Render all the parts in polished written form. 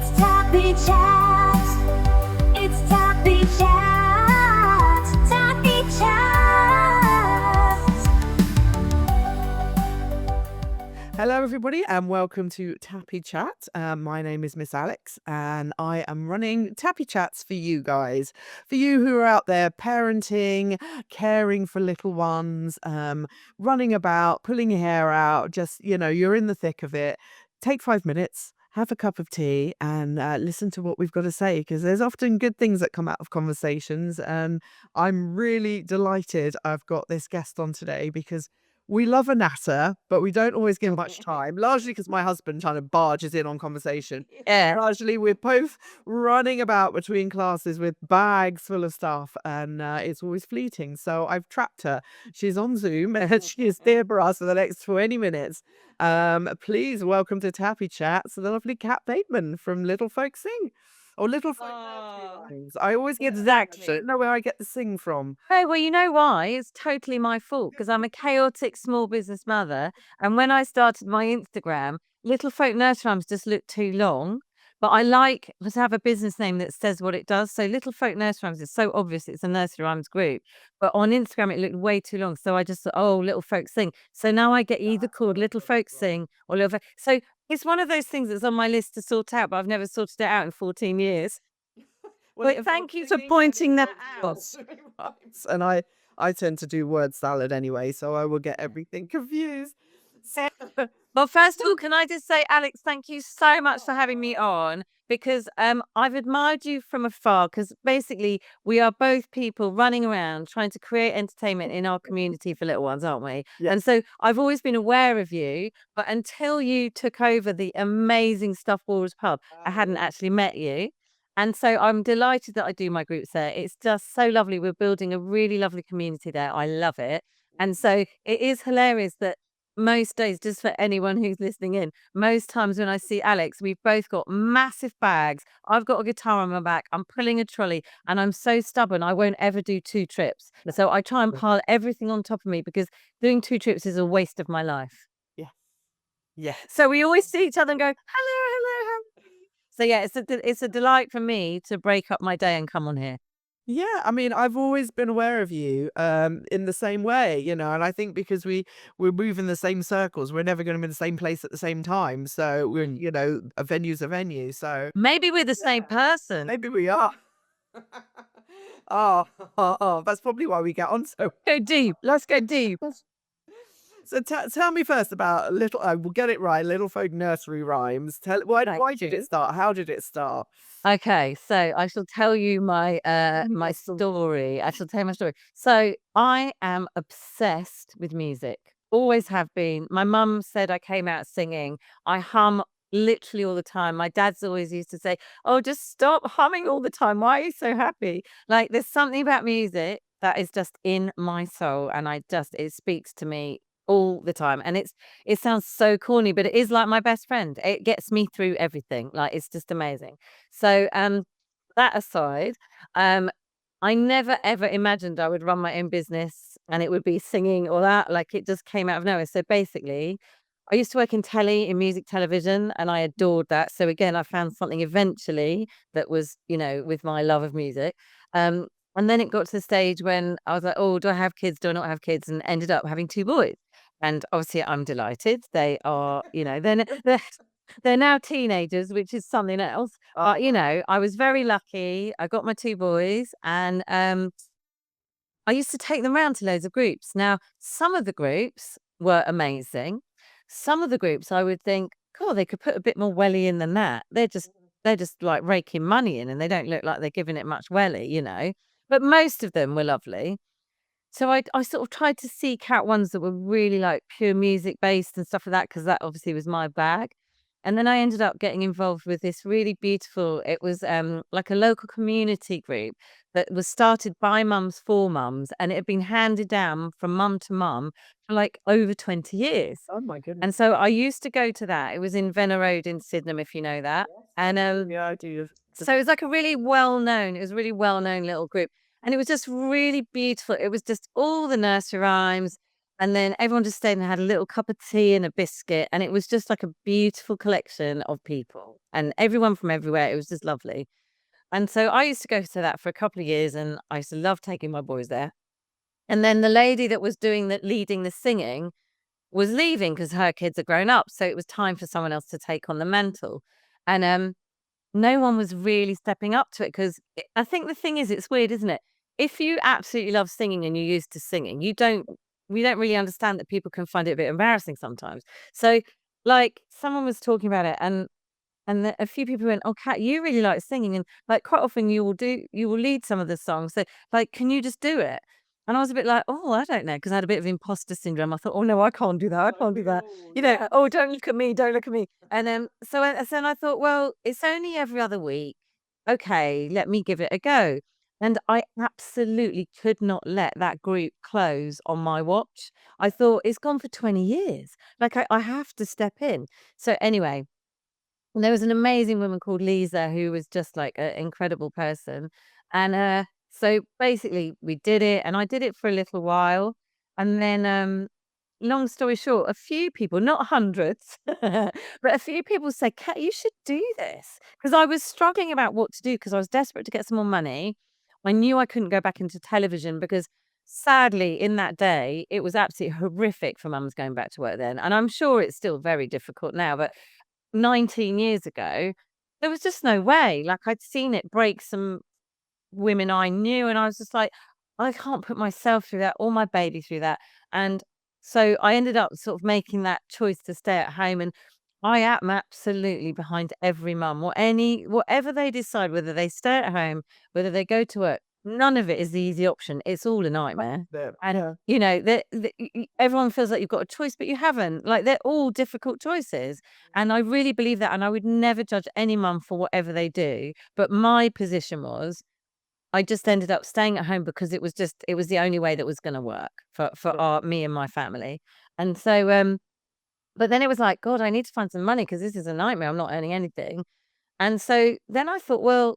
It's Tappy Chat. It's Tappy Chat. Tappy Chat. Hello, everybody, and welcome to Tappy Chat. My name is Miss Alex, and I am running Tappy Chats for you guys. For you who are out there parenting, caring for little ones, running about, pulling your hair out, just, you're in the thick of it. Take 5 minutes. Have a cup of tea and listen to what we've got to say, because there's often good things that come out of conversations. And I'm really delighted I've got this guest on today because we love a natter, but we don't always give much time, largely because my husband kind of barges in on conversation. Largely, we're both running about between classes with bags full of stuff, and it's always fleeting. So I've trapped her. She's on Zoom, and she is here for us for the next 20 minutes. Please welcome to Tappy Chats the lovely Cat Bateman from Little Folk Sing. Or Little Folk Nursery Rhymes. I always get Exactly. I don't know where I get the sing from. Oh, well, you know why? It's totally my fault because I'm a chaotic small business mother. And when I started my Instagram, Little Folk Nursery Rhymes just looked too long. But I like to have a business name that says what it does. So Little Folk Nursery Rhymes is so obvious it's a nursery rhymes group. But on Instagram, it looked way too long. So I just thought, oh, Little Folk Sing. So now I get either called Little Folk Sing or Little Folk. So it's one of those things that's on my list to sort out, but I've never sorted it out in 14 years. But thank you for pointing that out. And I tend to do word salad anyway, so I will get everything confused. Well, first of all, can I just say, Alex, thank you so much for having me on because I've admired you from afar because basically we are both people running around trying to create entertainment in our community for little ones, aren't we? Yeah. And so I've always been aware of you, but until you took over the amazing Stuff Wars pub, I hadn't actually met you. And so I'm delighted that I do my groups there. It's just so lovely. We're building a really lovely community there. I love it. And so it is hilarious that most days, just for anyone who's listening in, most times when I see Alex, we've both got massive bags. I've got a guitar on my back. I'm pulling a trolley and I'm so stubborn. I won't ever do 2 trips. So I try and pile everything on top of me because doing 2 trips is a waste of my life. Yeah. So we always see each other and go, hello, hello, hello. So yeah, it's a delight for me to break up my day and come on here. Yeah, I mean, I've always been aware of you in the same way, and I think because we move in the same circles, we're never going to be in the same place at the same time. So we're, a venue's a venue. So Maybe we're the same person. maybe we are. That's probably why we get on so. Go deep. Let's go deep. So tell me first about we'll get it right. Little Folk Nursery Rhymes. Why did it start? How did it start? Okay, so I shall tell you my my story. I shall tell you my story. So I am obsessed with music. Always have been. My mum said I came out singing. I hum literally all the time. My dad's always used to say, "Oh, just stop humming all the time. Why are you so happy?" Like there's something about music that is just in my soul, and it speaks to me all the time. And it sounds so corny, but it is like my best friend. It gets me through everything. Like it's just amazing. So that aside, I never ever imagined I would run my own business and it would be singing or that. Like it just came out of nowhere. So basically, I used to work in music television, and I adored that. So again, I found something eventually that was, with my love of music. And then it got to the stage when I was like, oh, do I have kids? Do I not have kids? And ended up having 2 boys. And obviously, I'm delighted. They are, they're now teenagers, which is something else. But I was very lucky. I got my 2 boys, and I used to take them around to loads of groups. Now, some of the groups were amazing. Some of the groups I would think, God, they could put a bit more welly in than that. They're just like raking money in, and they don't look like they're giving it much welly. But most of them were lovely. So I sort of tried to seek out ones that were really like pure music based and stuff like that, because that obviously was my bag. And then I ended up getting involved with this really beautiful, it was like a local community group that was started by mums for mums, and it had been handed down from mum to mum for like over 20 years. Oh my goodness. And so I used to go to that. It was in Venner Road in Sydenham, if you know that. And Yeah, I do. so it was like a really well-known, it was a really well-known little group. And it was just really beautiful. It was just all the nursery rhymes. And then everyone just stayed and had a little cup of tea and a biscuit. And it was just like a beautiful collection of people and everyone from everywhere. It was just lovely. And so I used to go to that for a couple of years and I used to love taking my boys there. And then the lady that was leading the singing was leaving because her kids are grown up. So it was time for someone else to take on the mantle. And no one was really stepping up to it because I think the thing is, it's weird, isn't it? If you absolutely love singing and you're used to singing, we don't really understand that people can find it a bit embarrassing sometimes. So, like, someone was talking about it, and a few people went, "Oh, Kat, you really like singing, and like quite often you will lead some of the songs. So, like, can you just do it?" And I was a bit like, "Oh, I don't know," because I had a bit of imposter syndrome. I thought, "Oh no, I can't do that. I can't do that." "Oh, don't look at me, don't look at me." And then I thought, well, it's only every other week. Okay, let me give it a go. And I absolutely could not let that group close on my watch. I thought it's gone for 20 years. Like I have to step in. So anyway, and there was an amazing woman called Lisa who was just like an incredible person. And so basically we did it and I did it for a little while. And then long story short, a few people, not hundreds, but a few people said, "Kat, you should do this." Because I was struggling about what to do because I was desperate to get some more money. I knew I couldn't go back into television because sadly in that day it was absolutely horrific for mums going back to work then. And I'm sure it's still very difficult now, but 19 years ago, there was just no way. Like, I'd seen it break some women I knew, and I was just like, "I can't put myself through that or my baby through that." And so I ended up sort of making that choice to stay at home, and I am absolutely behind every mum. Whatever they decide, whether they stay at home, whether they go to work, none of it is the easy option. It's all a nightmare. And, everyone feels like you've got a choice, but you haven't. Like, they're all difficult choices. And I really believe that. And I would never judge any mum for whatever they do. But my position was, I just ended up staying at home because it was the only way that was going to work for me and my family. And so, but then it was like, God, I need to find some money because this is a nightmare. I'm not earning anything. And so then I thought, well,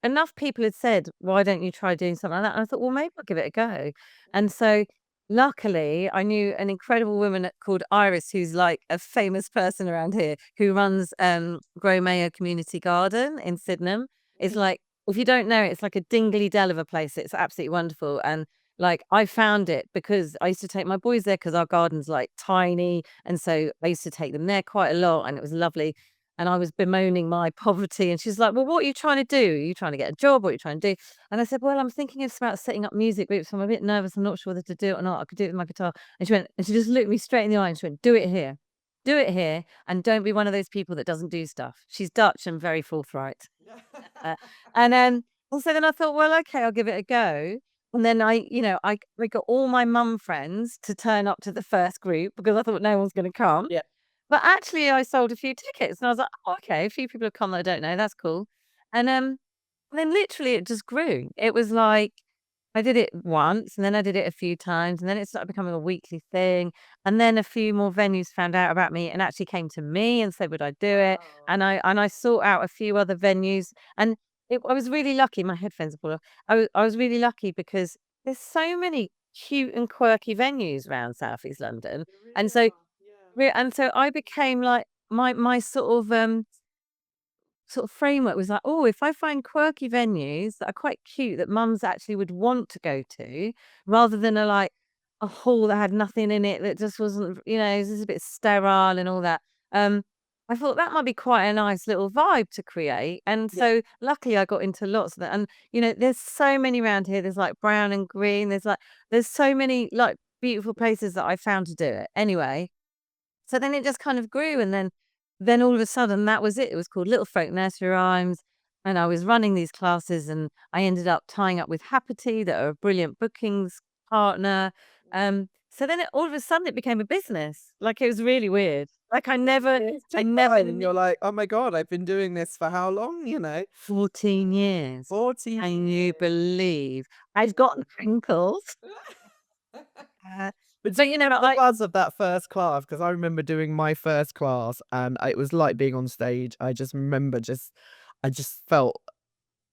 enough people had said, "Why don't you try doing something like that?" And I thought, well, maybe I'll give it a go. And so luckily I knew an incredible woman called Iris, who's like a famous person around here, who runs Grow Mayo Community Garden in Sydenham. It's like, if you don't know it, it's like a dingly dell of a place. It's absolutely wonderful. And like, I found it because I used to take my boys there because our garden's like tiny. And so I used to take them there quite a lot and it was lovely. And I was bemoaning my poverty. And she's like, "Well, what are you trying to do? Are you trying to get a job? What are you trying to do?" And I said, "Well, I'm thinking about setting up music groups. I'm a bit nervous. I'm not sure whether to do it or not. I could do it with my guitar." And she just looked me straight in the eye and she went, "Do it here. Do it here. And don't be one of those people that doesn't do stuff." She's Dutch and very forthright. Uh, and so then I thought, well, okay, I'll give it a go. And then I got all my mum friends to turn up to the first group because I thought no one's going to come. Yeah. But actually, I sold a few tickets, and I was like, "Oh, okay, a few people have come that I don't know. That's cool." And then literally it just grew. It was like I did it once, and then I did it a few times, and then it started becoming a weekly thing. And then a few more venues found out about me and actually came to me and said, "Would I do it?" And I sought out a few other venues, and I was really lucky. My headphones are falling off. I was really lucky because there's so many cute and quirky venues around Southeast London, and so I became like my sort of framework was like, oh, if I find quirky venues that are quite cute that mums actually would want to go to, rather than a hall that had nothing in it that just wasn't, it's just a bit sterile and all that. I thought that might be quite a nice little vibe to create. And so luckily I got into lots of that. And there's so many around here. There's like brown and green. There's so many like beautiful places that I found to do it. Anyway, so then it just kind of grew, and then all of a sudden that was it. It was called Little Folk Nursery Rhymes, and I was running these classes, and I ended up tying up with Happerty, that are a brilliant bookings partner. So then all of a sudden it became a business. Like, it was really weird. Like, I never, And you're like, oh my God, I've been doing this for how long? 14 years. 14 Can you believe I've got wrinkles? But So, the buzz of that first class, because I remember doing my first class and it was like being on stage. I just remember I just felt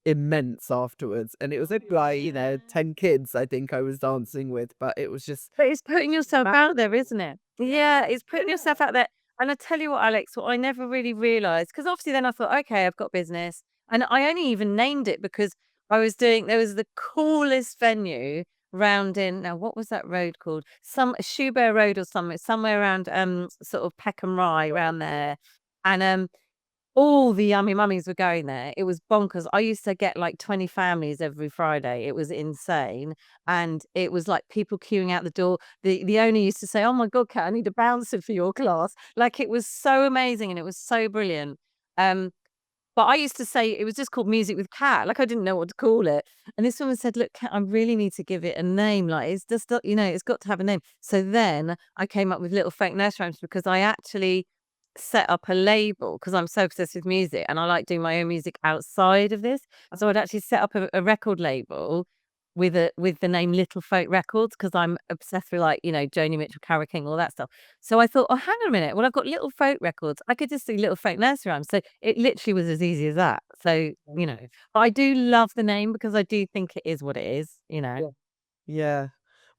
immense afterwards. And it was only like 10 kids, I think I was dancing with, but it was just But it's putting yourself out there, isn't it? Yeah, it's putting yourself out there. And I tell you what, Alex, what I never really realized, because obviously then I thought, okay, I've got business. And I only even named it because there was the coolest venue round in, now what was that road called? Some Shoebear Road or somewhere around sort of Peckham Rye around there. And all the yummy mummies were going there. It was bonkers. I used to get like 20 families every Friday. It was insane. And it was like people queuing out the door. The owner used to say, "Oh my God, Kat, I need a bouncer for your class." Like it was so amazing and it was so brilliant. Um, but I used to say it was just called Music with Cat. Like I didn't know what to call it. And this woman said, "Look, Kat, I really need to give it a name. Like it's just, it's got to have a name." So then I came up with Little Folk Nursery Rhymes because I actually set up a label because I'm so obsessed with music and I like doing my own music outside of this. So I'd actually set up a record label with the name Little Folk Records because I'm obsessed with like, Joni Mitchell, Carole King, all that stuff. So I thought, oh, hang on a minute. Well, I've got Little Folk Records. I could just do Little Folk Nursery Rhymes. So it literally was as easy as that. So, but I do love the name because I do think it is what it is. yeah.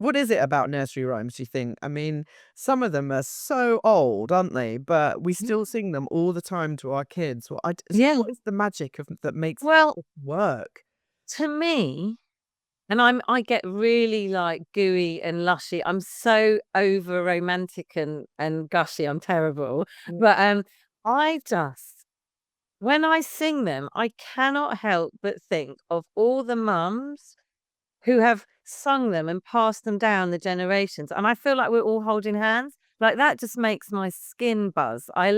What is it about nursery rhymes, do you think? I mean, some of them are so old, aren't they? But we still sing them all the time to our kids. Yeah. What is the magic that makes Well, it work? to me, and I get really like gooey and lushy. I'm so over romantic and gushy. I'm terrible. But I just when I sing them, I cannot help but think of all the mums who have sung them and passed them down the generations. And I feel like we're all holding hands. Like that just makes my skin buzz. I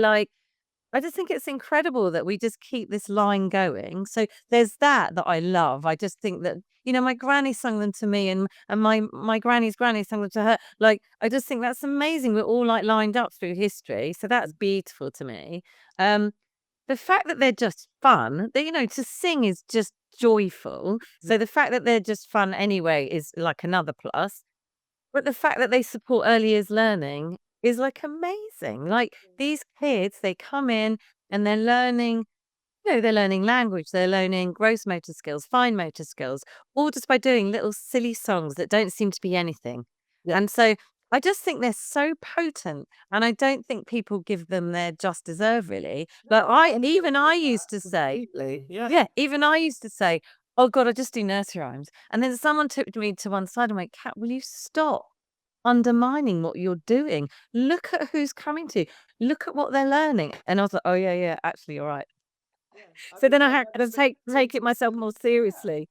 just think it's incredible that we just keep this line going. So there's that I love. I just think that, my granny sung them to me and my granny's granny sung them to her. Like, I just think that's amazing. We're all like lined up through history. So that's beautiful to me. The fact that they're just fun, to sing is just joyful. So the fact that they're just fun anyway is like another plus. But the fact that they support early years learning is like amazing. Like these kids, they come in and they're learning language, they're learning gross motor skills, fine motor skills, all just by doing little silly songs that don't seem to be anything. And so I just think they're so potent, and I don't think people give them their just deserve really. But even I used to say, Completely. Yeah. yeah, even I used to say, "Oh God, I just do nursery rhymes." And then someone took me to one side and went, "Kat, will you stop undermining what you're doing? Look at who's coming to you. Look at what they're learning." And I was like, "Oh yeah, yeah, actually, you're right." So then I had to take it myself more seriously.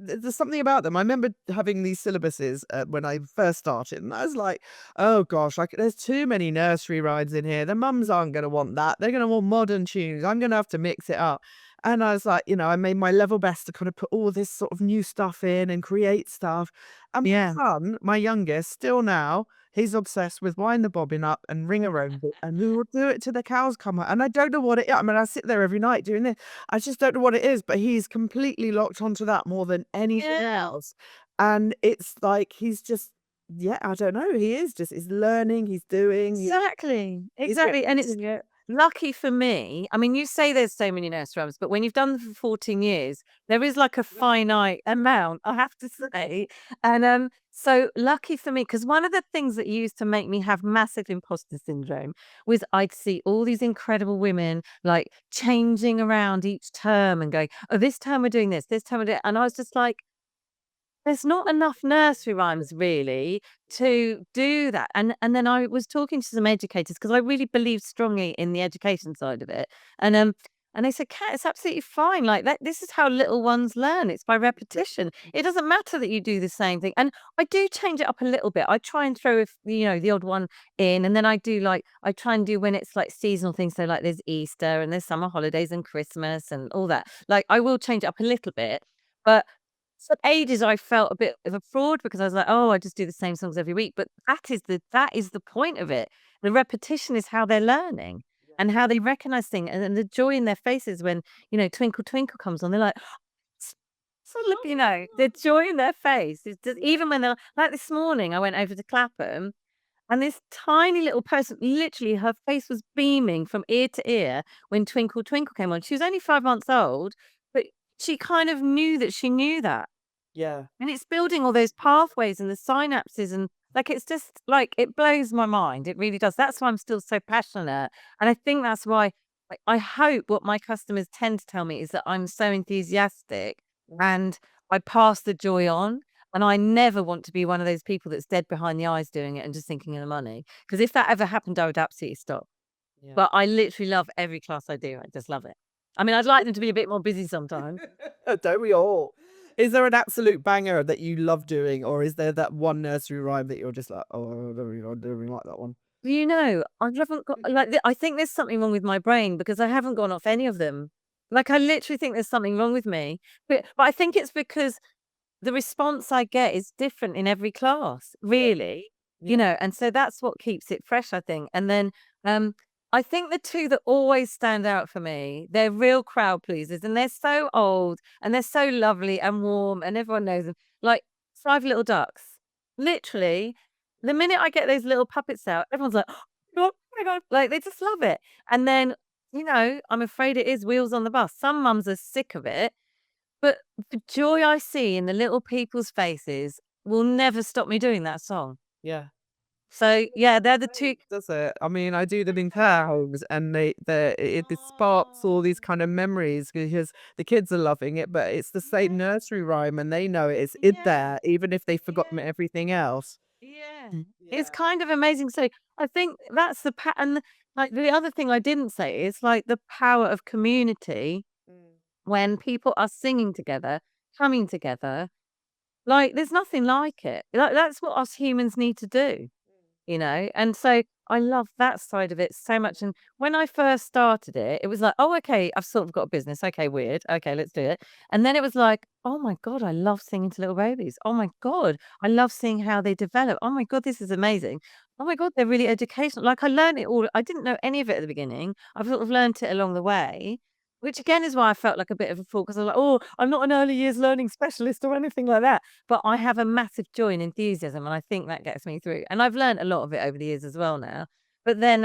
There's something about them. I remember having these syllabuses when I first started, and I was like, "Oh gosh, like there's too many nursery rhymes in here. The mums aren't going to want that. They're going to want modern tunes. I'm going to have to mix it up." And I was like, I made my level best to kind of put all this sort of new stuff in and create stuff. And my Yeah. son, my youngest, still now, he's obsessed with wind the bobbin up and ring around it, and we will do it till the cows come out. And I don't know what it is. I mean, I sit there every night doing this. I just don't know what it is, but he's completely locked onto that more than anything else. And it's like he's just, yeah, I don't know. He's learning, he's doing. Exactly. He's Exactly. And it's getting it. lucky for me. I mean, you say there's so many nursery rhymes, but when you've done them for 14 years, there is like a finite amount, I have to say. And so lucky for me, because one of the things that used to make me have massive imposter syndrome was I'd see all these incredible women like changing around each term and going, "Oh, this term we're doing this term we're doing," and I was just like, there's not enough nursery rhymes really to do that. And then I was talking to some educators because I really believe strongly in the education side of it. And they said, "Kat, it's absolutely fine. Like that, this is how little ones learn. It's by repetition. It doesn't matter that you do the same thing." And I do change it up a little bit. I try and throw the odd one in, and then I try and do when it's like seasonal things. So like there's Easter and there's summer holidays and Christmas and all that. Like I will change it up a little bit, but for ages, I felt a bit of a fraud because I was like, "Oh, I just do the same songs every week." But that is the point of it. The repetition is how they're learning and how they recognize things, and then the joy in their faces when Twinkle Twinkle comes on. They're like, so look, the joy in their face is just, even when they're like this morning. I went over to Clapham, and this tiny little person, literally, her face was beaming from ear to ear when Twinkle Twinkle came on. She was only 5 months old, she kind of knew that she knew that. Yeah. And it's building all those pathways and the synapses and like it's just like it blows my mind. It really does. That's why I'm still so passionate. And I think that's why like, I hope what my customers tend to tell me is that I'm so enthusiastic and I pass the joy on. And I never want to be one of those people that's dead behind the eyes doing it and just thinking of the money. Because if that ever happened, I would absolutely stop. Yeah. But I literally love every class I do. I just love it. I mean, I'd like them to be a bit more busy sometimes. Don't we all? Is there an absolute banger that you love doing, or is there that one nursery rhyme that you're just like, oh, I don't really like that one? You know, I haven't got like I think there's something wrong with my brain because I haven't gone off any of them. Like I literally think there's something wrong with me. But I think it's because the response I get is different in every class, really. You Yeah. know, and so that's what keeps it fresh, I think. And then I think the two that always stand out for me, they're real crowd pleasers and they're so old and they're so lovely and warm and everyone knows them. Like Five Little Ducks. Literally, the minute I get those little puppets out, everyone's like, oh my God, like they just love it. And then, you know, I'm afraid it is Wheels on the Bus. Some mums are sick of it, but the joy I see in the little people's faces will never stop me doing that song. Yeah. So yeah, they're the two. Does it? I mean, I do them in care homes, and it sparks all these kind of memories because the kids are loving it, but it's the same nursery rhyme, and they know it's in Yeah, there, even if they've forgotten yeah, everything else. yeah. It's Yeah. kind of amazing. So I think that's the pattern. Like the other thing I didn't say is like the power of community Mm. when people are singing together, coming together. Like there's nothing like it. Like that's what us humans need to do. You know? And so I love that side of it so much. And when I first started it, it was like, oh, okay, I've sort of got a business. Okay, weird. Okay, let's do it. And then it was like, oh my God, I love singing to little babies. Oh my God, I love seeing how they develop. Oh my God, this is amazing. Oh my God, they're really educational. Like I learned it all. I didn't know any of it at the beginning. I've sort of learned it along the way. Which again is why I felt like a bit of a fool because I was like, oh, I'm not an early years learning specialist or anything like that. But I have a massive joy and enthusiasm, and I think that gets me through. And I've learned a lot of it over the years as well now. But then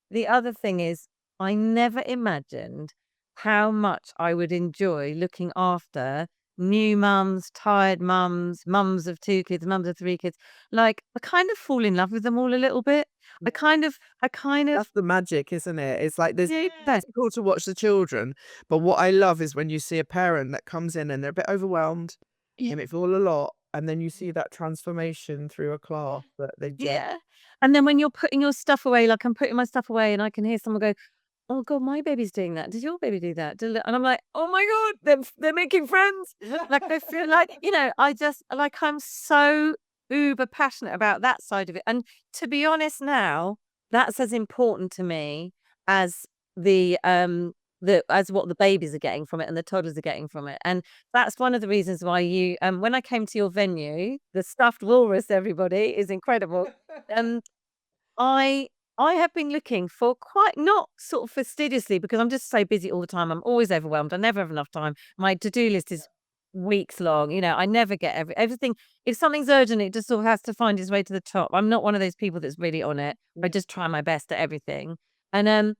the other thing is I never imagined how much I would enjoy looking after new mums, tired mums, mums of two kids, mums of three kids. Like I kind of fall in love with them all a little bit. I kind of That's the magic, isn't it? It's like there's yeah. it's cool to watch the children, but what I love is when you see a parent that comes in and they're a bit overwhelmed, and it's all a lot, and then you see that transformation through a class that they just Yeah. And then when you're putting your stuff away, like I'm putting my stuff away and I can hear someone go, "Oh God, my baby's doing that. Did your baby do that?" And I'm like, "Oh my God, they're making friends." Like I feel like, you know, I just like I'm so uber passionate about that side of it. And to be honest now, that's as important to me as the as what the babies are getting from it and the toddlers are getting from it. And that's one of the reasons why you when I came to your venue, the stuffed walrus, everybody, is incredible. Um I I have been looking for quite not sort of fastidiously because I'm just so busy all the time. I'm always overwhelmed. I never have enough time. My to-do list is weeks long. You know, I never get everything. If something's urgent, it just sort of has to find its way to the top. I'm not one of those people that's really on it. I just try my best at everything. And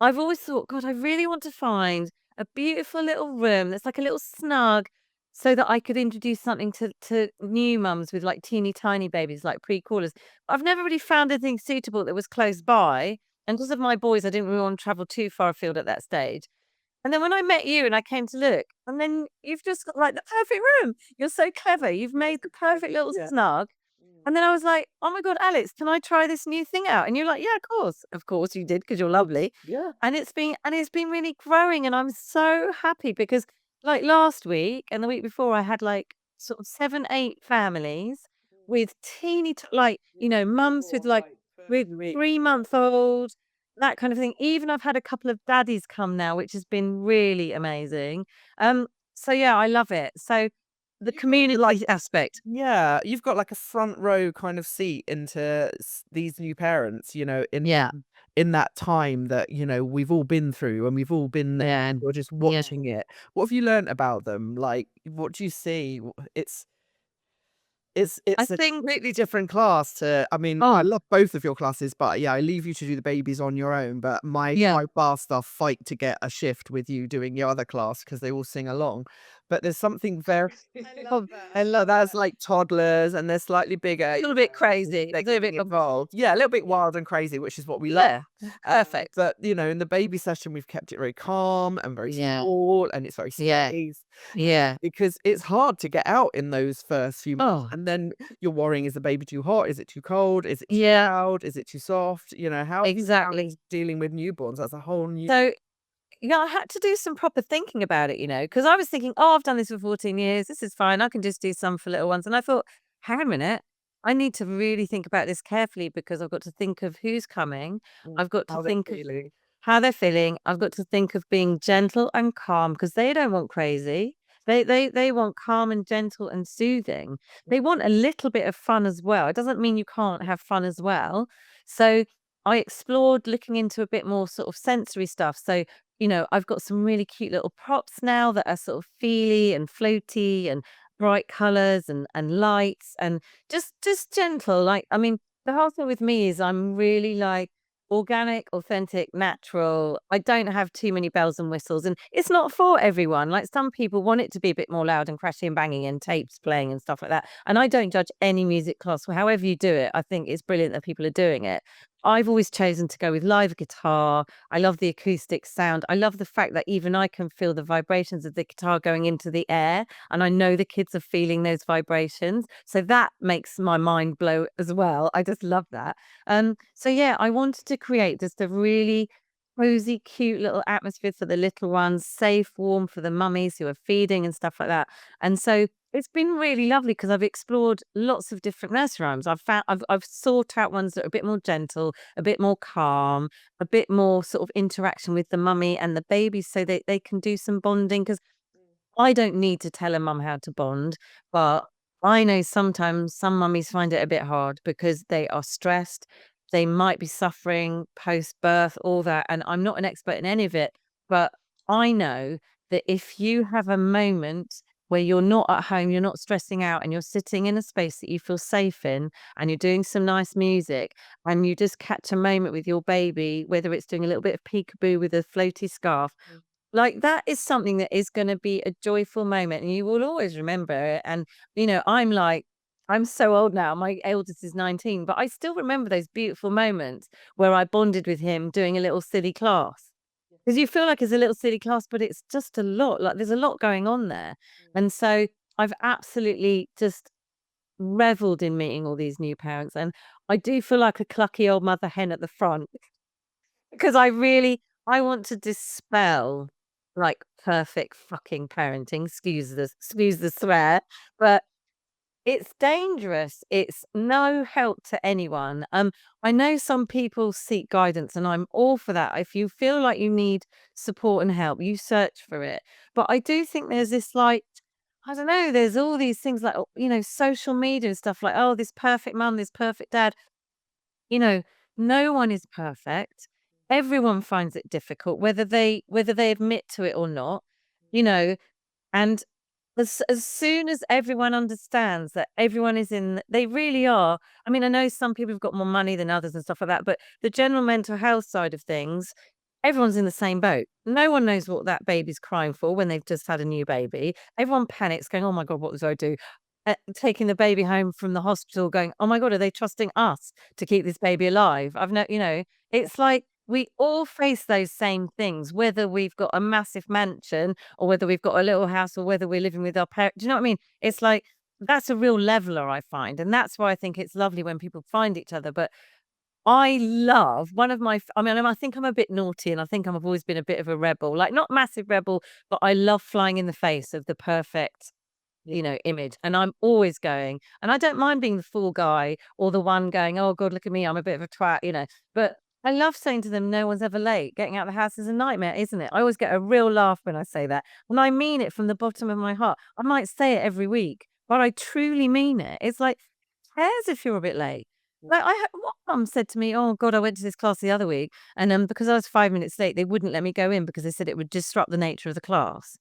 I've always thought, God, I really want to find a beautiful little room that's like a little snug so that I could introduce something to new mums with like teeny tiny babies, like pre-callers. I've never really found anything suitable that was close by. And because of my boys, I didn't really want to travel too far afield at that stage. And then when I met you and I came to look, and then you've just got like the perfect room. You're so clever. You've made the perfect little yeah. snug. And then I was like, "Oh my God, Alex, can I try this new thing out?" And you're like, "Yeah, of course." Of course you did, because 'cause you're lovely. Yeah. And it's been really growing, and I'm so happy because, like, last week and the week before, I had, like, sort of 7, 8 families with teeny like, you know, mums with, like with 3-month-old, that kind of thing. Even I've had a couple of daddies come now, which has been really amazing. So yeah, I love it. So the community aspect. Yeah, you've got like a front row kind of seat into these new parents, Yeah. in that time that, we've all been through and we've all been there. Yeah. You're just Yeah. watching it. What have you learnt about them? Like, what do you see? It's It's I a think completely different class to I mean, I oh, love both of your classes, but yeah, I leave you to do the babies on your own, but yeah. my bar staff fight to get a shift with you doing your other class because they all sing along. But there's something very Oh, I love that's like toddlers and they're slightly bigger, a little bit crazy. they're A little getting bit involved. Yeah, a little bit wild and crazy, which is what we love. yeah. Perfect. But, you know, in the baby session, we've kept it very calm and very Yeah. small, and it's very Yeah. spaced Yeah. because it's hard to get out in those first few months. Oh, And then you're worrying, is the baby too hot? Is it too cold? Is it too yeah, loud? Is it too soft? You know, how exactly. dealing with newborns? That's a whole new. So, yeah, I had to do some proper thinking about it, because I was thinking, oh, I've done this for 14 years. This is fine. I can just do some for little ones. And I thought, hang on a minute. I need to really think about this carefully because I've got to think of who's coming. I've got to How they're think of feeling. how they're feeling. I've got to think of being gentle and calm because they don't want crazy. They want calm and gentle and soothing. They want a little bit of fun as well. It doesn't mean you can't have fun as well. So I explored looking into a bit more sort of sensory stuff. So, I've got some really cute little props now that are sort of feely and floaty and bright colors and lights and just gentle. Like, I mean, the whole thing with me is I'm really like organic, authentic, natural. I don't have too many bells and whistles, and it's not for everyone. Like some people want it to be a bit more loud and crashy and banging and tapes playing and stuff like that. And I don't judge any music class, however you do it. I think it's brilliant that people are doing it. I've always chosen to go with live guitar. I love the acoustic sound. I love the fact that even I can feel the vibrations of the guitar going into the air. And I know the kids are feeling those vibrations. So that makes my mind blow as well. I just love that. So yeah, I wanted to create just a really cozy, cute little atmosphere for the little ones, safe, warm for the mummies who are feeding and stuff like that. And so it's been really lovely because I've explored lots of different nursery rhymes. I've sought out ones that are a bit more gentle, a bit more calm, a bit more sort of interaction with the mummy and the baby so they can do some bonding. Because I don't need to tell a mum how to bond, but I know sometimes some mummies find it a bit hard because they are stressed. They might be suffering post-birth, all that. And I'm not an expert in any of it, but I know that if you have a moment where you're not at home, you're not stressing out, and you're sitting in a space that you feel safe in, and you're doing some nice music, and you just catch a moment with your baby, whether it's doing a little bit of peekaboo with a floaty scarf, like, that is something that is gonna be a joyful moment, and you will always remember it, and, I'm so old now, my eldest is 19, but I still remember those beautiful moments where I bonded with him doing a little silly class. Because you feel like it's a little silly class, but it's just a lot, like, there's a lot going on there, and so I've absolutely just reveled in meeting all these new parents, and I do feel like a clucky old mother hen at the front. Because I want to dispel, like, perfect fucking parenting, excuse the swear, but it's dangerous. It's no help to anyone. I know some people seek guidance, and I'm all for that. If you feel like you need support and help, you search for it. But I do think there's this, like, I don't know, there's all these things like, social media and stuff like, "Oh, this perfect mum, this perfect dad." You know, no one is perfect. Everyone finds it difficult, whether they admit to it or not, you know, and as soon as everyone understands that everyone is in they really are. I mean, I know some people have got more money than others and stuff like that, but the general mental health side of things, everyone's in the same boat. No one knows what that baby's crying for when they've just had a new baby. Everyone panics going, "Oh my God, what was I do?" Taking the baby home from the hospital going, "Oh my God, are they trusting us to keep this baby alive?" It's like we all face those same things, whether we've got a massive mansion or whether we've got a little house or whether we're living with our parents. Do you know what I mean? It's like that's a real leveler, I find. And that's why I think it's lovely when people find each other. But I love one of my, I mean, I think I'm a bit naughty and I think I've always been a bit of a rebel, like not massive rebel, but I love flying in the face of the perfect image. And I'm always going, and I don't mind being the fool guy or the one going, "Oh God, look at me, I'm a bit of a twat." But I love saying to them, no one's ever late. Getting out of the house is a nightmare, isn't it? I always get a real laugh when I say that. And I mean it from the bottom of my heart. I might say it every week, but I truly mean it. It's like, who cares if you're a bit late? Like one mum said to me, "Oh God, I went to this class the other week, and because I was 5 minutes late, they wouldn't let me go in because they said it would disrupt the nature of the class."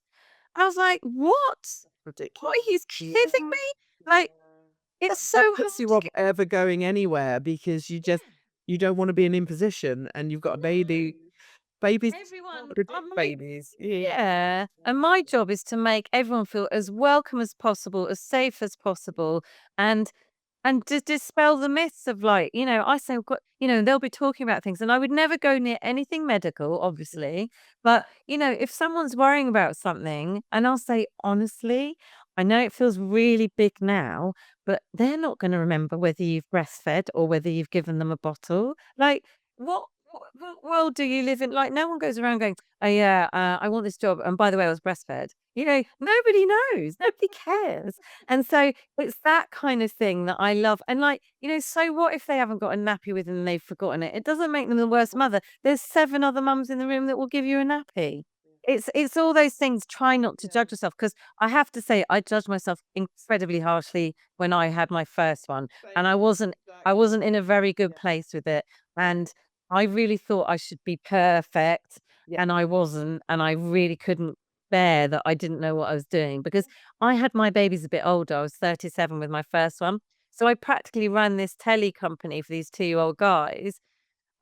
I was like, "What? Ridiculous. Are you kidding me?" Like, It's so puts you hard off to ever going anywhere because you don't want to be in imposition and you've got a baby. Babies, everyone. babies. Yeah. Yeah. And my job is to make everyone feel as welcome as possible, as safe as possible, and to dispel the myths of like, I say, they'll be talking about things, and I would never go near anything medical, obviously. But, if someone's worrying about something, and I'll say, honestly, I know it feels really big now, but they're not going to remember whether you've breastfed or whether you've given them a bottle. Like, what world do you live in? Like, no one goes around going, oh, yeah, I want this job. And by the way, I was breastfed. Nobody knows, nobody cares. And so it's that kind of thing that I love. And like, so what if they haven't got a nappy with them and they've forgotten it? It doesn't make them the worst mother. There's 7 other mums in the room that will give you a nappy. It's all those things. Try not to judge yourself, because I have to say I judged myself incredibly harshly when I had my first one, and I wasn't in a very good place with it. And I really thought I should be perfect, Yeah. and I wasn't, and I really couldn't bear that I didn't know what I was doing, because I had my babies a bit older. I was 37 with my first one. So I practically ran this telly company for these 2-year-old guys,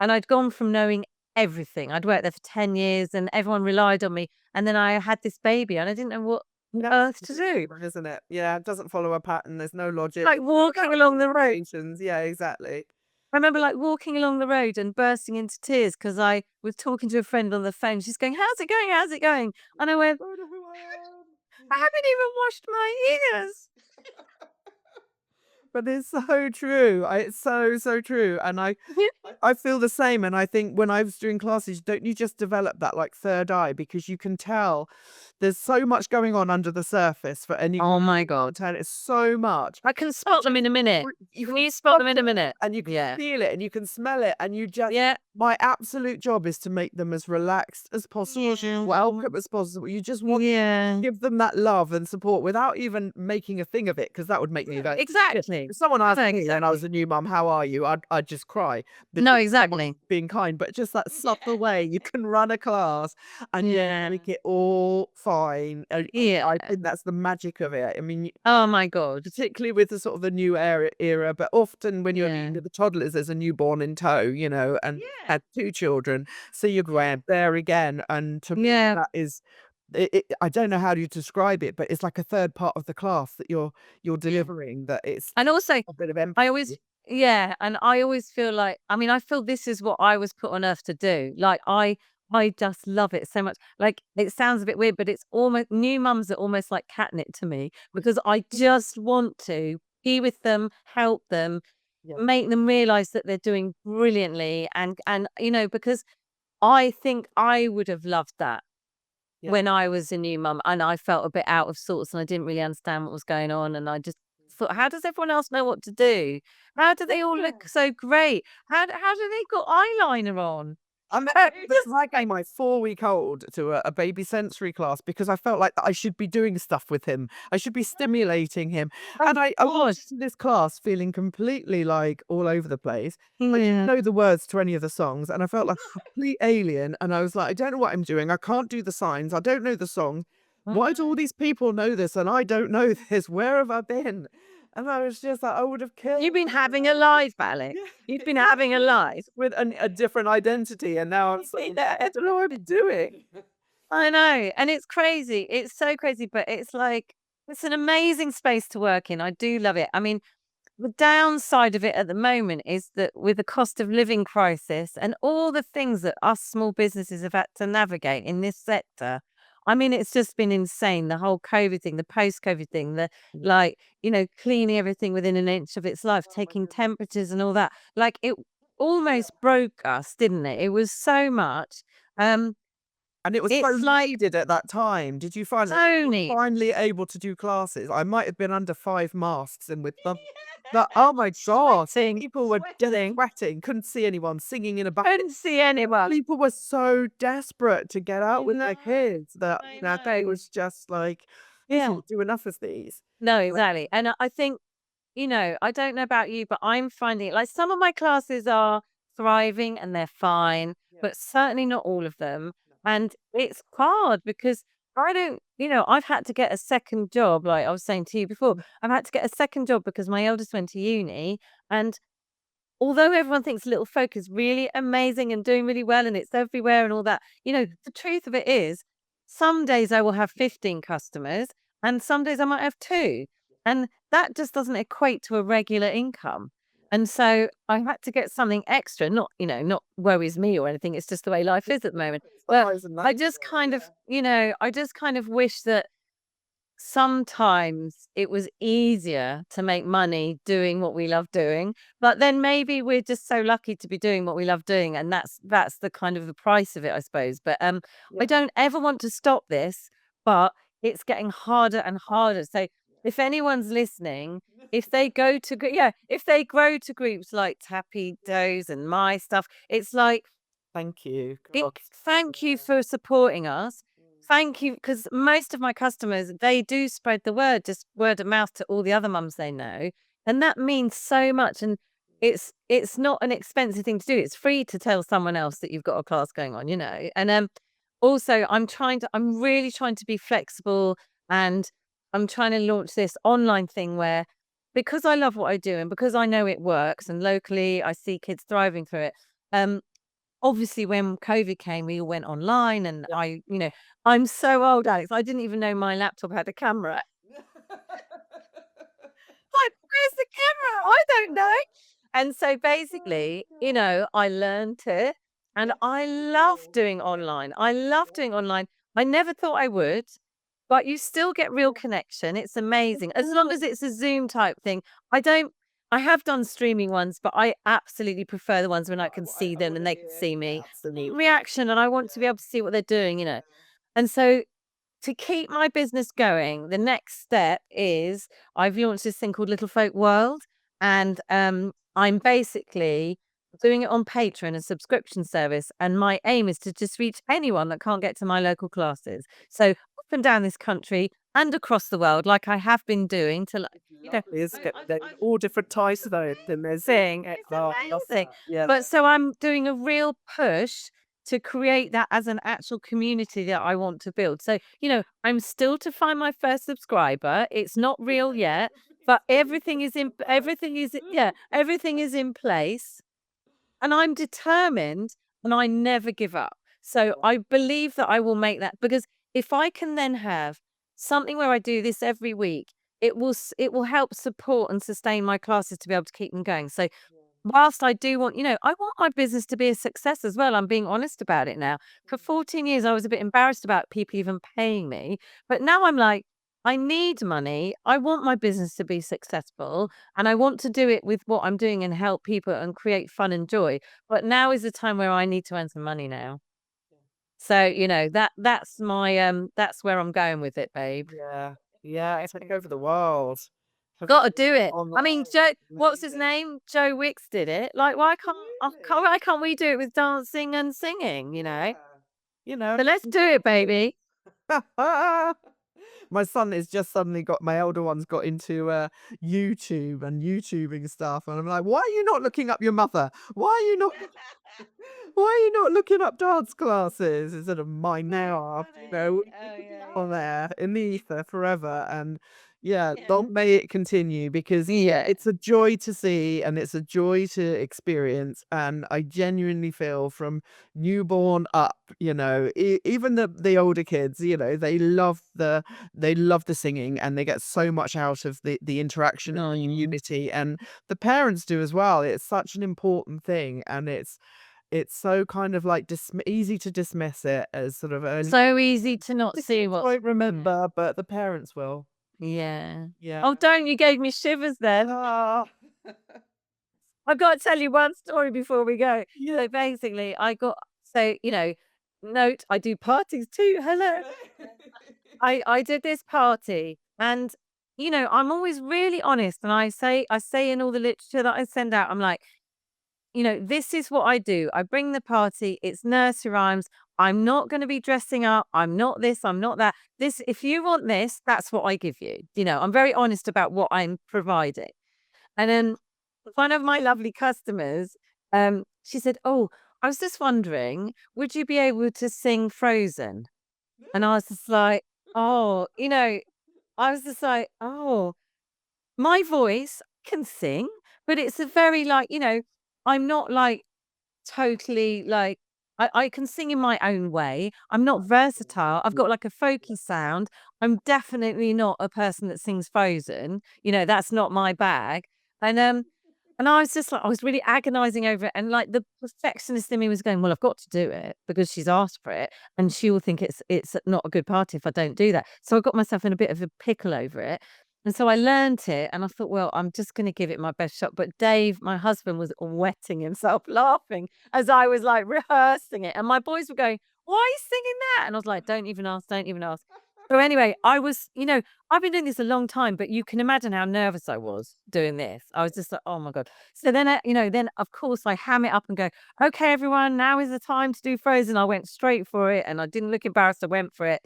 and I'd gone from knowing everything. I'd worked there for 10 years and everyone relied on me. And then I had this baby and I didn't know what on earth to do. Different, isn't it? Yeah, it doesn't follow a pattern. There's no logic. Like walking along the road. Situations. Yeah, exactly. I remember like walking along the road and bursting into tears because I was talking to a friend on the phone. She's going, "How's it going? How's it going?" And I went, I know who I am. "I haven't even washed my ears." But it's so true. It's so true. And I feel the same. And I think when I was doing classes, don't you just develop that like third eye, because you can tell there's so much going on under the surface for any. Oh my God. Tell it's so much. I can spot them in a minute. You Can you spot them in a minute? and you can feel it and you can smell it and you just. Yeah. My absolute job is to make them as relaxed as possible, welcome as possible. You just want to give them that love and support without even making a thing of it, because that would make me very. Exactly. If someone asked me when I was a new mum, "How are you?" I'd just cry. No, exactly. Being kind, but just that subtle way you can run a class and make it all fine. I think that's the magic of it. I mean, Oh my God. particularly with the sort of the new era, but often when you're Yeah. into the toddlers, there's a newborn in tow, and had 2 children, so you're right there again. And to me, Yeah. that is. I don't know how you describe it, but it's like a third part of the class that you're delivering. That it's And also, a bit of empathy. and I always feel like, I mean, I feel this is what I was put on earth to do. Like, I just love it so much. Like, it sounds a bit weird, but it's almost, new mums are almost like catnip to me, because I just want to be with them, help them, Yeah. make them realize that they're doing brilliantly. And, because I think I would have loved that Yeah. when I was a new mum and I felt a bit out of sorts and I didn't really understand what was going on. And I just thought, how does everyone else know what to do? How do they all look so great? How do they got eyeliner on? It's like my 4-week-old to a baby sensory class, because I felt like I should be doing stuff with him. I should be stimulating him. And I was in this class feeling completely like all over the place. I didn't know the words to any of the songs, and I felt like a complete alien. And I was like, I don't know what I'm doing. I can't do the signs. I don't know the songs. Why do all these people know this and I don't know this? Where have I been? And I was just like, I would have killed. You've been having a life, Alex. You've been having a life. With a different identity, and now I'm saying, I don't know what I'm doing. I know. And it's crazy. It's so crazy, but it's like, it's an amazing space to work in. I do love it. I mean, the downside of it at the moment is that with the cost of living crisis and all the things that us small businesses have had to navigate in this sector, I mean, it's just been insane. The whole COVID thing, the post-COVID thing, the like, cleaning everything within an inch of its life, taking temperatures and all that. Like, it almost broke us, didn't it? It was so much. And it was so It's like needed at that time. Did you find that so you were neat. finally able to do classes? I might have been under 5 masks and with them. But oh my God, Sweating, people were sweating. sweating, couldn't see anyone, singing in a bathroom. Couldn't see anyone. People were so desperate to get out with their know, kids that I they know. was just like, I Yeah. can't do enough of these. No, exactly. And I think, I don't know about you, but I'm finding it like some of my classes are thriving and they're fine, but certainly not all of them. And it's hard because I don't, I've had to get a second job, like I was saying to you before. I've had to get a second job because my eldest went to uni. And although everyone thinks Little Folk is really amazing and doing really well and it's everywhere and all that, the truth of it is some days I will have 15 customers and some days I might have two. And that just doesn't equate to a regular income. And so I had to get something extra, not worries me or anything. It's just the way life is at the moment. But I just kind of, I just kind of wish that sometimes it was easier to make money doing what we love doing, but then maybe we're just so lucky to be doing what we love doing, and that's the kind of the price of it, I suppose. But I don't ever want to stop this, but it's getting harder and harder. So if anyone's listening, if they go to if they grow to groups like Tappy Does and my stuff, it's like Thank you. thank you for supporting us. Thank you, because most of my customers, they do spread the word, just word of mouth to all the other mums they know, and that means so much. And it's not an expensive thing to do. It's free to tell someone else that you've got a class going on, And also, I'm really trying to be flexible, and I'm trying to launch this online thing where, because I love what I do and because I know it works, and locally I see kids thriving through it. Um, Obviously, when COVID came, we all went online, and I'm so old, Alex. I didn't even know my laptop had a camera. Like, where's the camera? I don't know. And so basically, I learned it, and I love doing online. I love doing online. I never thought I would, but you still get real connection. It's amazing. As long as it's a Zoom type thing. I don't I have done streaming ones, but I absolutely prefer the ones when I can see them and they can see me. Reaction, and I want to be able to see what they're doing. And so to keep my business going, the next step is I've launched this thing called Little Folk World, and I'm basically doing it on Patreon, a subscription service. And my aim is to just reach anyone that can't get to my local classes. So up and down this country and across the world, like I have been doing to like, All different types of those. And there's thing. It's amazing. But so I'm doing a real push to create that as an actual community that I want to build. So, I'm still to find my first subscriber. It's not real yet, but everything is in place, and I'm determined, and I never give up. So I believe that I will make that, because if I can then have something where I do this every week, it will help support and sustain my classes to be able to keep them going. So whilst I do want, I want my business to be a success as well. I'm being honest about it now. For 14 years, I was a bit embarrassed about people even paying me. But now I'm like, I need money. I want my business to be successful, and I want to do it with what I'm doing and help people and create fun and joy. But now is the time where I need to earn some money now. So, that's where I'm going with it, babe. Yeah. Yeah. It's take over the world. Got to do it. I mean, Online. Joe, what's his name? Joe Wicks did it. Like, why can't we do it with dancing and singing? You know. So let's do it, baby. My son is just suddenly my elder one's got into YouTube and YouTubing stuff. And I'm like, why are you not looking up your mother? Why are you not why are you not looking up dance classes instead of mine now? On there in the ether forever. And long may it continue, because it's a joy to see and it's a joy to experience. And I genuinely feel from newborn up, even the older kids, they love the singing, and they get so much out of the interaction and unity, and the parents do as well. It's such an important thing, and it's so kind of like easy to dismiss it as sort of early. So easy to not see I what. won't remember, but the parents will. Yeah. Yeah. Oh, don't, you gave me shivers then. Ah, I've got to tell you one story before we go. yeah. So basically, note, I do parties too. Hello. I did this party, and I'm always really honest, and I say in all the literature that I send out, I'm like, this is what I do. I bring the party. It's nursery rhymes. I'm not going to be dressing up. I'm not this. I'm not that. This, if you want this, that's what I give you. I'm very honest about what I'm providing. And then one of my lovely customers, she said, "Oh, I was just wondering, would you be able to sing Frozen?" And I was just like, oh, I was just like, oh, my voice can sing, but it's a very like, I'm not like totally like I can sing in my own way. I'm not versatile. I've got like a folky sound. I'm definitely not a person that sings Frozen. That's not my bag. And and I was just like I was really agonizing over it. And like the perfectionist in me was going, well, I've got to do it because she's asked for it and she will think it's not a good party if I don't do that. So I got myself in a bit of a pickle over it. And so I learnt it and I thought, well, I'm just going to give it my best shot. But Dave, my husband, was wetting himself laughing as I was like rehearsing it. And my boys were going, why are you singing that? And I was like, don't even ask, don't even ask. So anyway, I've been doing this a long time, but you can imagine how nervous I was doing this. I was just like, oh my God. So then, then of course I ham it up and go, okay, everyone, now is the time to do Frozen. I went straight for it and I didn't look embarrassed. I went for it.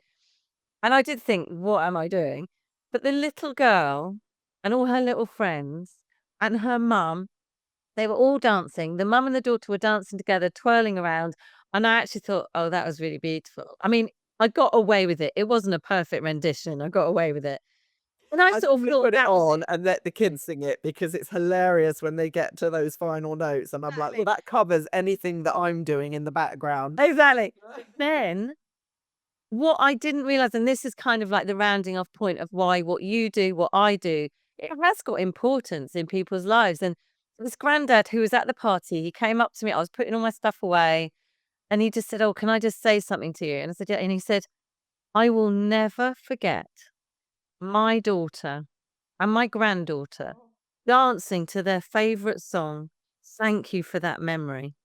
And I did think, what am I doing? But the little girl and all her little friends and her mum, they were all dancing. The mum and the daughter were dancing together, twirling around. And I actually thought, oh, that was really beautiful. I mean, I got away with it. It wasn't a perfect rendition. I got away with it. And I I sort of normally thought put it that was on and let the kids sing it because it's hilarious when they get to those final notes, and I'm like, well, exactly. that covers anything that I'm doing in the background. Exactly. Then what I didn't realize, and this is kind of like the rounding off point of why what you do, what I do, it has got importance in people's lives. And this granddad who was at the party, he came up to me. I was putting all my stuff away, and he just said, "Oh, can I just say something to you?" And I said, "Yeah." And he said, "I will never forget my daughter and my granddaughter dancing to their favorite song. Thank you for that memory."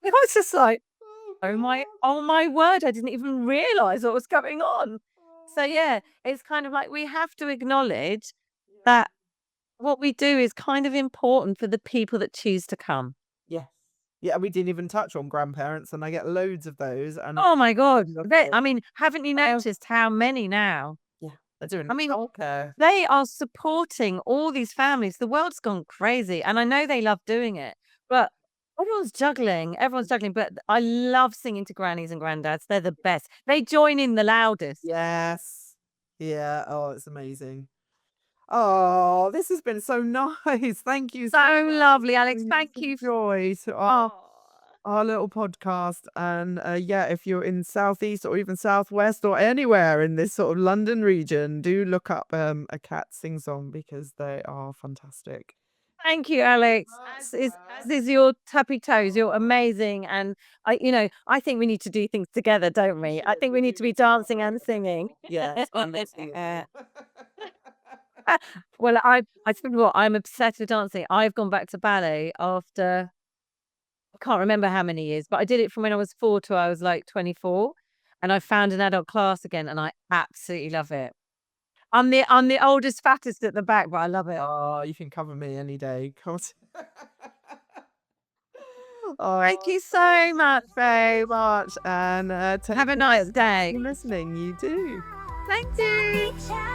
I was just like, oh my word, I didn't even realize what was going on. So yeah, it's kind of like we have to acknowledge that what we do is kind of important for the people that choose to come. Yes. Yeah, and we didn't even touch on grandparents, and I get loads of those, and Oh my God. love it. I mean, haven't you noticed how many now? Yeah, they're doing I mean, childcare. they are supporting all these families. The world's gone crazy. And I know they love doing it, but everyone's juggling. Everyone's juggling. But I love singing to grannies and granddads. They're the best. They join in the loudest. Yes. Yeah. Oh, it's amazing. Oh, this has been so nice. Thank you so So much lovely, for Alex. bringing Thank some you. joy to Oh, our little podcast. And yeah, if you're in Southeast or even Southwest or anywhere in this sort of London region, do look up a cat sing song because they are fantastic. thank you, Alex. As is your tappy toes. You're amazing. And I think we need to do things together, don't we? I think we need to be dancing and singing. Yes, and let's see it. Well, I tell you what, I'm obsessed with dancing. I've gone back to ballet after I can't remember how many years, but I did it from when I was 4 to I was like 24, and I found an adult class again, and I absolutely love it. I'm the oldest, fattest at the back, but I love it. Oh, you can cover me any day. God. Thank Oh, you so much, very babe. much. And Have a nice day. listening. You do. Thank Tappy you. Chat.